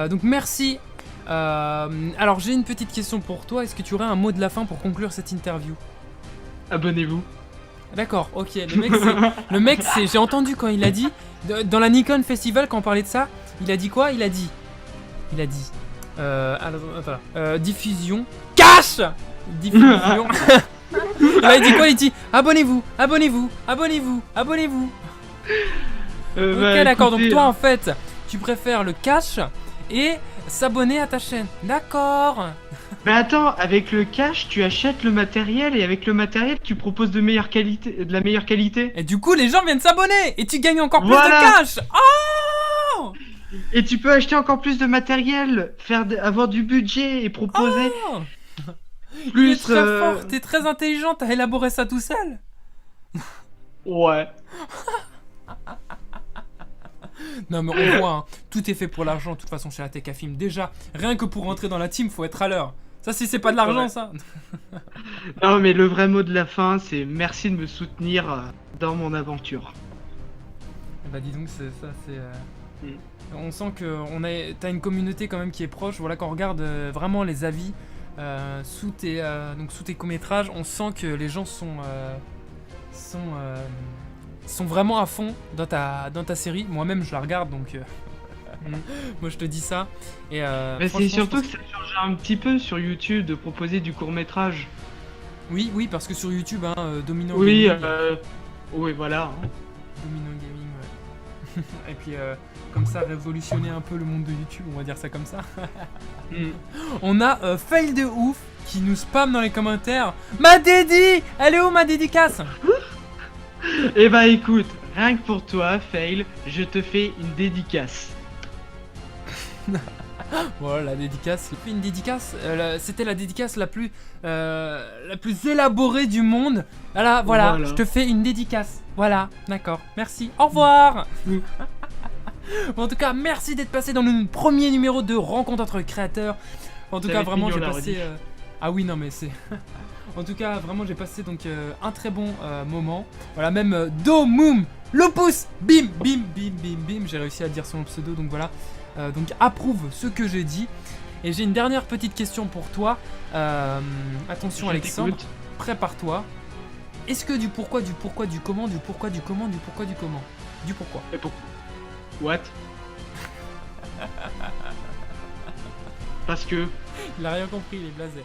Donc merci. Alors j'ai une petite question pour toi. Est-ce que tu aurais un mot de la fin pour conclure cette interview? Abonnez-vous. D'accord, ok. Le mec, c'est. J'ai entendu quand il a dit. Dans la Nikon Festival, quand on parlait de ça, il a dit quoi? Il a dit. Attends. Diffusion. Cash. Diffusion. Il a dit quoi? Il dit abonnez-vous, abonnez-vous, abonnez-vous, abonnez-vous. Ok, Bah, d'accord. Donc écoutez, toi, en fait, tu préfères le cash et s'abonner à ta chaîne. D'accord. Mais attends, avec le cash, tu achètes le matériel et avec le matériel, tu proposes de la meilleure qualité. Et du coup, les gens viennent s'abonner et tu gagnes encore plus Voilà. de cash. Oh. Et tu peux acheter encore plus de matériel, avoir du budget et proposer Oh. Il est plus. très fort, t'es très intelligent, t'as élaboré ça tout seul. Ouais. Non mais on voit, hein, tout est fait pour l'argent de toute façon chez ATK Film. Déjà, rien que pour rentrer dans la team, faut être à l'heure. Ça c'est pas de l'argent Ouais. ça. Non, mais le vrai mot de la fin, c'est merci de me soutenir dans mon aventure. Bah dis donc, c'est ça, c'est... Mm. On sent que t'as une communauté quand même qui est proche. Voilà, quand on regarde vraiment les avis sous tes courts-métrages, on sent que les gens sont vraiment à fond dans ta série. Moi-même je la regarde donc moi je te dis ça. Et Mais franchement, c'est surtout je que pense ça change un petit peu sur YouTube de proposer du court métrage. oui, parce que sur YouTube, hein, Dominant Oui, Gaming, oui, voilà. hein. Dominant Gaming, ouais. Et puis comme ça révolutionner un peu le monde de YouTube, on va dire ça comme ça. Mm. On a Fail de ouf qui nous spam dans les commentaires. Ma dédi, elle est où ma dédicace? Eh bah écoute, rien que pour toi, Fail, je te fais une dédicace. Voilà, la dédicace. J'ai fait une dédicace. C'était la dédicace la plus élaborée du monde. Voilà, Voilà. je te fais une dédicace. Voilà, d'accord. Merci. Au revoir. Mm. Bon, en tout cas, merci d'être passé dans le premier numéro de Rencontre entre créateurs. En tout Ça cas, va être vraiment, mignon, j'ai la passé. rediff. Ah oui, non, mais c'est. En tout cas, vraiment, j'ai passé donc un très bon moment. Voilà, même Domoum, Lopus, bim, bim, bim, bim, bim. J'ai réussi à dire son pseudo, donc voilà. Donc approuve ce que j'ai dit. Et j'ai une dernière petite question pour toi. Attention, Je Alexandre, t'écoute. prépare-toi. Est-ce que du pourquoi, du pourquoi, du comment, du pourquoi, du comment, du pourquoi, du comment, du pourquoi? Et pour... What? Parce que... Il a rien compris, il est blasé là.